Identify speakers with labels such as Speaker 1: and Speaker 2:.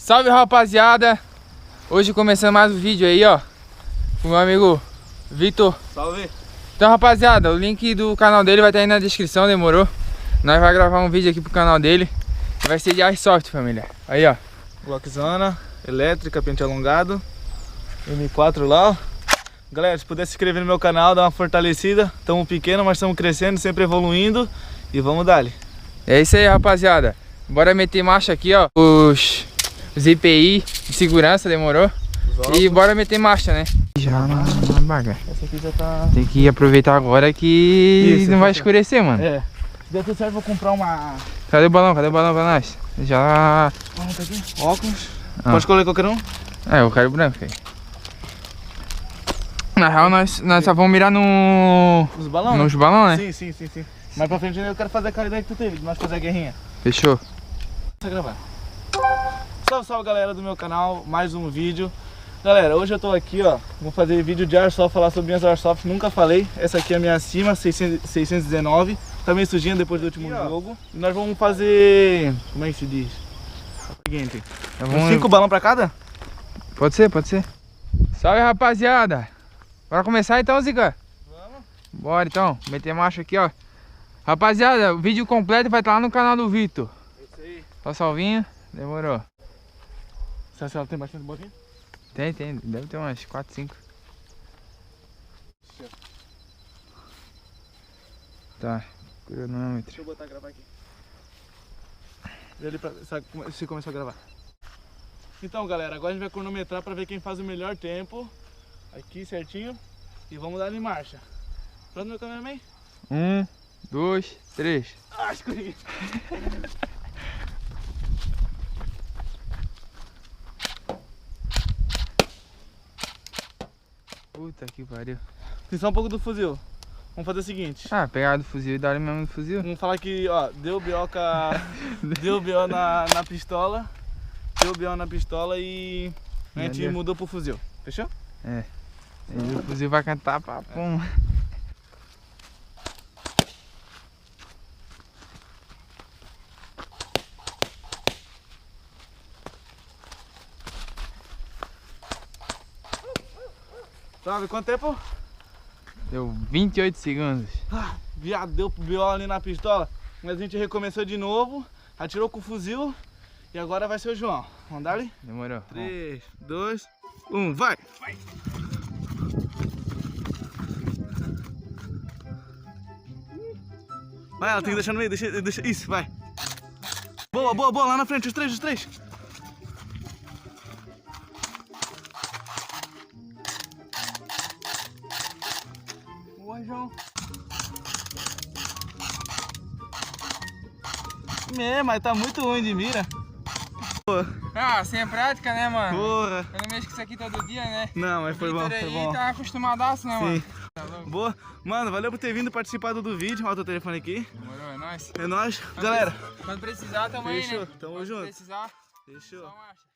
Speaker 1: Salve, rapaziada! Hoje começando mais um vídeo aí, ó, com o meu amigo Vitor.
Speaker 2: Salve!
Speaker 1: Então, rapaziada, o link do canal dele vai estar aí na descrição, demorou? Nós vamos gravar um vídeo aqui pro canal dele. Vai ser de Airsoft, família. Aí, ó.
Speaker 2: Glockzona, elétrica, pente alongado, M4 lá, ó. Galera, se puder se inscrever no meu canal, dar uma fortalecida. Estamos pequenos, mas estamos crescendo, sempre evoluindo. E vamos dali.
Speaker 1: É isso aí, rapaziada. Bora meter marcha aqui, ó. Os EPI de segurança, demorou? E bora meter marcha, né? Já na baga.
Speaker 2: Essa aqui já tá...
Speaker 1: Tem que aproveitar agora que
Speaker 2: Isso,
Speaker 1: não vai escurecer, mano.
Speaker 2: É. Se der tudo certo, vou comprar uma...
Speaker 1: Cadê o balão? Cadê o balão pra nós? Já...
Speaker 2: Vamos tá aqui. Óculos.
Speaker 1: Ah.
Speaker 2: Pode escolher qualquer um?
Speaker 1: É, eu quero branco aí. Na real, nós só vamos mirar
Speaker 2: Nos balões?
Speaker 1: nos balões, né?
Speaker 2: Sim. Mais pra frente eu quero fazer aquela ideia que tu teve, de nós fazer a guerrinha.
Speaker 1: Fechou.
Speaker 2: Começa a gravar. Salve galera do meu canal, mais um vídeo. Galera, hoje eu tô aqui, ó, vou fazer vídeo de Airsoft, falar sobre minhas Airsoft, nunca falei. Essa aqui é a minha acima, 619, tá meio sujinha depois do último jogo. E nós vamos fazer, como é que se diz? O seguinte, 5 balões pra cada?
Speaker 1: Pode ser, pode ser. Salve, rapaziada. Bora começar então, Zica?
Speaker 2: Vamos.
Speaker 1: Bora então, meter marcha aqui, ó. Rapaziada, o vídeo completo vai estar lá no canal do Vitor.
Speaker 2: É isso aí.
Speaker 1: Só salvinho, demorou.
Speaker 2: Será que ela tem bastante bolinha?
Speaker 1: Tem, deve ter umas 4, 5. Tá, cronômetro.
Speaker 2: Deixa eu botar a gravar aqui. Vê ali pra se começou a gravar. Então galera, agora a gente vai cronometrar pra ver quem faz o melhor tempo. Aqui certinho. E vamos dar em marcha. Pronto, meu cameraman?
Speaker 1: 1, 2, 3.
Speaker 2: Ah, escorri.
Speaker 1: Puta que pariu.
Speaker 2: Tem só um pouco do fuzil. Vamos fazer o seguinte.
Speaker 1: Ah, pegar do fuzil e dar ali mesmo do fuzil.
Speaker 2: Vamos falar que, ó, deu bioca. Deu BO na pistola. Deu BO na pistola e a gente mudou pro fuzil. Fechou?
Speaker 1: É. E o fuzil vai cantar papum.
Speaker 2: Sabe quanto tempo?
Speaker 1: Deu 28 segundos.
Speaker 2: Ah, viado, deu BO ali na pistola. Mas a gente recomeçou de novo. Atirou com o fuzil. E agora vai ser o João. Vamos dar ali?
Speaker 1: Demorou.
Speaker 2: 3, 2, 1, vai! Vai, ela tem que deixar no meio, deixa, isso, vai. Boa, lá na frente, os três. Boa, João. Mas tá muito ruim de mira.
Speaker 1: Ah, sem prática, né, mano?
Speaker 2: Porra.
Speaker 1: Eu não mexo com isso aqui todo dia, né?
Speaker 2: Não, mas foi bom, foi bom.
Speaker 1: Tá acostumadaço, né, mano?
Speaker 2: Sim. Boa. Mano, valeu por ter vindo participar do vídeo. Olha o teu telefone aqui.
Speaker 1: Demorou, é nóis.
Speaker 2: É nóis. Galera.
Speaker 1: Quando precisar, tamo aí,
Speaker 2: Fechou.
Speaker 1: né?
Speaker 2: Tamo
Speaker 1: Quando
Speaker 2: junto.
Speaker 1: precisar,
Speaker 2: Fechou.
Speaker 1: só marcha.